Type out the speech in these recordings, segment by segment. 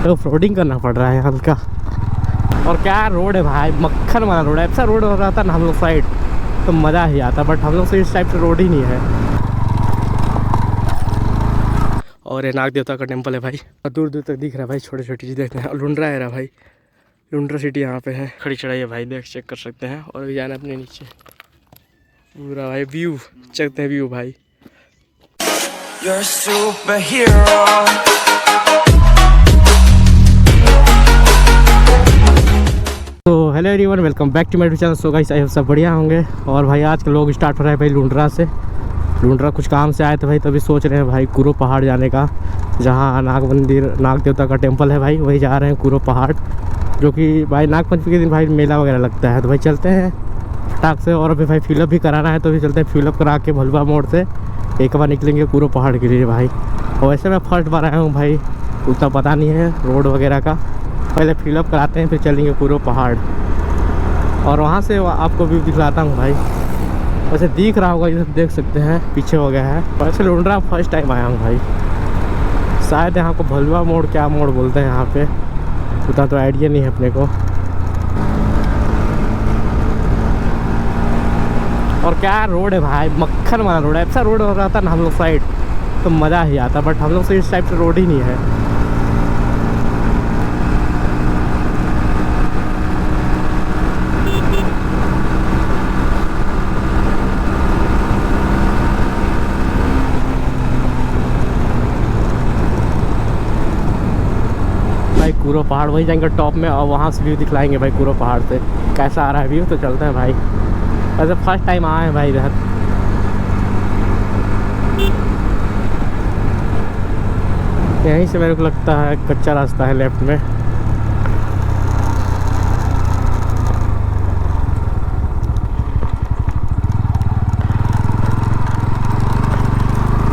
तो फ्लोटिंग करना पड़ रहा है हल्का। और क्या रोड है भाई, मक्खन वाला रोड है। ऐसा रोड हो रहा था ना हम लोग साइड तो मज़ा ही आता, बट हम लोग से इस टाइप से रोड ही नहीं है। और ये नाग देवता का टेम्पल है भाई, दूर दूर तक दिख रहा है भाई। छोटे छोटी चीज़ देखते हैं। और लुंड्रा है रहा भाई, लुंड्रा सिटी यहाँ पे है। खड़ी चढ़ाई है भाई, देख चेक कर सकते हैं। और भी जाना अपने नीचे पूरा भाई व्यू चेक करते हैं, व्यू भाई। You're a superhero. तो hello everyone, welcome back to my channel. So guys, I hope सब बढ़िया होंगे। और भाई आज के लोग स्टार्ट हो रहा है भाई लुंड्रा से। लुंड्रा कुछ काम से आए थे भाई, तभी सोच रहे हैं भाई कुरो पहाड़ जाने का, जहाँ नाग मंदिर नाग देवता का टेम्पल है भाई। वही जा रहे हैं कुरो पहाड़, जो कि भाई नाग पंचमी के दिन भाई मेला वगैरह लगता है। तो भाई चलते हैं फटाक से। और अभी भाई फिलअप भी कराना है, तो भी चलते हैं फिलअप करा के भलुआ मोड़ से एक बार निकलेंगे कुरो पहाड़ के लिए भाई। और वैसे मैं फर्स्ट बार आया हूँ भाई, उतना पता नहीं है रोड वगैरह का। पहले फिलअप कराते हैं, फिर चलेंगे कुरो पहाड़। और वहाँ से आपको व्यू दिखलाता हूँ भाई। वैसे दिख रहा होगा, ये देख सकते हैं पीछे हो गया है। वैसे लुंड्रा फर्स्ट टाइम आया हूँ भाई। शायद यहाँ को भलुआ मोड़ क्या मोड़ बोलते हैं यहाँ पे, उतना तो आइडिया नहीं है अपने को। और क्या रोड है भाई, मक्खन वाला रोड है। ऐसा रोड हो रहा था ना हम लोग साइड तो मज़ा ही आता, बट हम लोग से इस टाइप से रोड ही नहीं है। भाई कुरो पहाड़ वहीं जाएंगे टॉप में, और वहाँ से व्यू दिखलाएंगे भाई कुरो पहाड़ से कैसा आ रहा है व्यू। तो चलते हैं भाई। वैसे फर्स्ट टाइम आए हैं भाई इधर। यहीं से मेरे को लगता है कच्चा रास्ता है लेफ्ट में।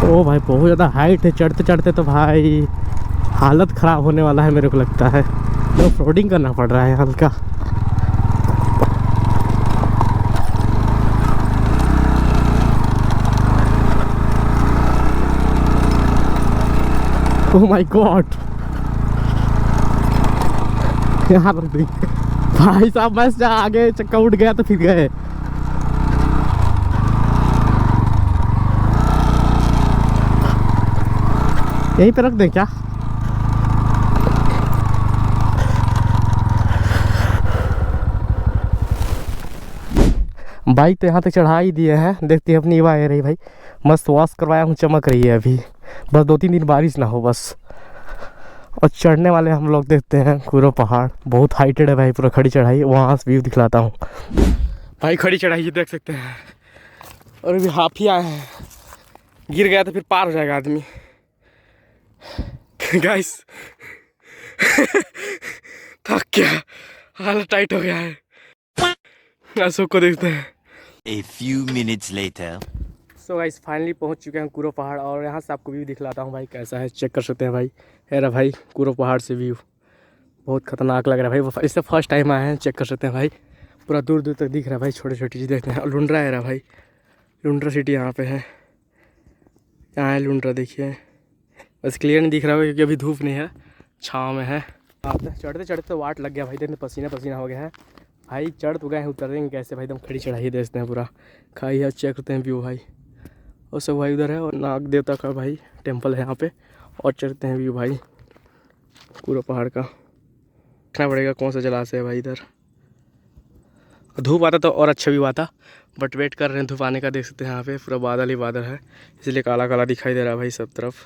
ओ भाई बहुत ज़्यादा हाइट है, चढ़ते चढ़ते तो भाई हालत ख़राब होने वाला है मेरे को लगता है। तो फ्लोटिंग करना पड़ रहा है हल्का। ओह माय गॉड, यहाँ पर भी भाई साहब बस जहाँ आगे चक्का उठ गया तो फिर गए। यहीं पे रख दें क्या? बाइक तो यहाँ तक चढ़ा ही दिए हैं। देखते हैं अपनी वायर रही भाई, मस्त वॉश करवाया हूँ, चमक रही है अभी। बस 2-3 दिन बारिश ना हो बस। और चढ़ने वाले हम लोग देखते हैं कुरो पहाड़। बहुत हाइटेड है भाई, पूरा खड़ी चढ़ाई। वहाँ से व्यू दिखलाता हूँ भाई। खड़ी चढ़ाई देख सकते हैं। और अभी हाफ ही आए हैं, गिर गया तो फिर पार हो जाएगा आदमी। गाइस थक गया, हालत टाइट हो गया है। अशोक को देखते हैं। A few minutes later. So guys finally पहुंच चुके हैं कुरो पहाड़। और यहाँ से आपको व्यू दिखलाता हूँ भाई कैसा है, चेक कर सकते हैं भाई। है रहा भाई कुरो पहाड़ से व्यू, बहुत खतरनाक लग रहा है भाई। इससे फर्स्ट टाइम आए हैं, चेक कर सकते हैं भाई। पूरा दूर दूर तक दिख रहा है भाई, छोटे छोटी चीज़ देखते हैं। और लुंड्रा है रहा भाई, लुंड्रा सिटी यहाँ पे है। यहाँ है लुंड्रा, देखिए। बस क्लियर नहीं दिख रहा है क्योंकि अभी धूप नहीं है, छाँव में है। चढ़ते चढ़ते तो वाट लग गया भाई, देखते पसीना पसीना हो गया है भाई। चढ़ तो गए हैं, उतरेंगे कैसे भाई, एकदम खड़ी चढ़ाई देखते हैं पूरा। खाई है, चेक करते हैं व्यू भाई। और सब भाई उधर है, और नाग देवता का भाई टेम्पल है यहाँ पे। और चढ़ते हैं व्यू भाई पूरा पहाड़ का। देखना पड़ेगा कौन सा जलाशय है भाई इधर। धूप आता तो और अच्छा व्यू आता, बट वेट कर रहे हैं धूप आने का। देख सकते हैं यहाँ पे पूरा बादल ही बादल है, इसलिए काला काला दिखाई दे रहा है भाई सब तरफ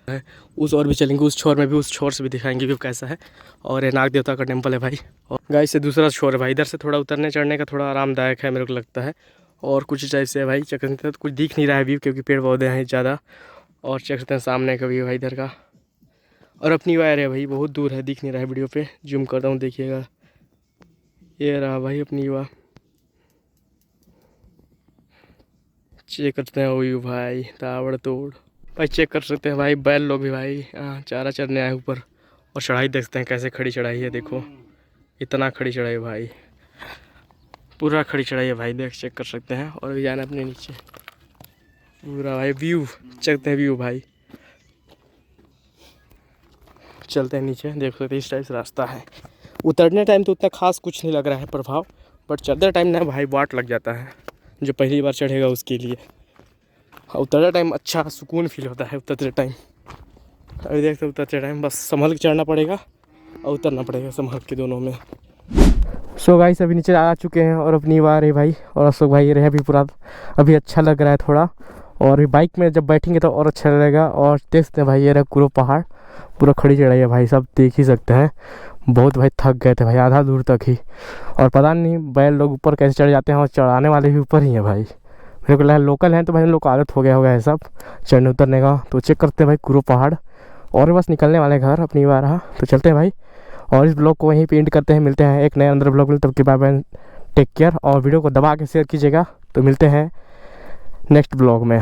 है। उस और भी चलेंगे, उस छोर में भी, उस छोर से भी दिखाएंगे व्यू कैसा है। और ये नाग देवता का टेम्पल है भाई। और गाइस से दूसरा छोर है भाई, इधर से थोड़ा उतरने चढ़ने का थोड़ा आरामदायक है मेरे को लगता है। और कुछ टाइप से है भाई, चेक करते हैं तो कुछ दिख नहीं रहा है व्यू क्योंकि पेड़ पौधे हैं ज़्यादा। और चेक करते हैं सामने का व्यू भाई इधर का। और अपनी वायर है भाई, बहुत दूर है, दिख नहीं रहा है वीडियो पे, जूम करता हूँ देखिएगा। ये रहा भाई अपनी युवा, चेक करते हैं व्यू भाई ताबड़तोड़ भाई। चेक कर सकते हैं भाई बैल लोग भी भाई चारा चरने आए ऊपर। और चढ़ाई देखते हैं कैसे खड़ी चढ़ाई है, देखो इतना खड़ी चढ़ाई भाई, पूरा खड़ी चढ़ाई है भाई, देख चेक कर सकते हैं। और अभी जाना अपने नीचे पूरा भाई व्यू चेक करते हैं व्यू भाई। चलते हैं नीचे, देख सकते हैं इस टाइप से रास्ता है। उतरने टाइम तो उतना खास कुछ नहीं लग रहा है प्रभाव, बट चढ़ते टाइम ना भाई वाट लग जाता है, जो पहली बार चढ़ेगा उसके लिए। उतरते टाइम अच्छा सुकून फील होता है उतरते टाइम। अभी देखते उतरते टाइम बस संभल के चढ़ना पड़ेगा और उतरना पड़ेगा संभल के, दोनों में। सो गाइस अभी नीचे आ चुके हैं और अपनी बार है भाई, और अशोक भाई रहे अभी पूरा, अभी अच्छा लग रहा है थोड़ा। और अभी बाइक में जब बैठेंगे तो और अच्छा लगेगा। और देखते हैं भाई, ये रहा कुरो पहाड़, पूरा खड़ी चढ़ाई है भाई, सब देख ही सकते हैं। बहुत भाई थक गए थे भाई आधा दूर तक ही, और पता नहीं बैल लोग ऊपर कैसे चढ़ जाते हैं, और चढ़ाने वाले भी ऊपर ही हैं भाई। मेरे को लगा लोकल हैं तो भाई लोग को आदत हो गया होगा है सब चढ़ने उतरने का। तो चेक करते हैं भाई कुरो पहाड़, और बस निकलने वाले घर अपनी बार। हाँ तो चलते हैं भाई, और इस ब्लॉग को वहीं पे एंड करते हैं। मिलते हैं एक नए अंदर ब्लॉग में, तब के बाय बाय, टेक केयर। और वीडियो को दबा के शेयर कीजिएगा। तो मिलते हैं नेक्स्ट ब्लॉग में।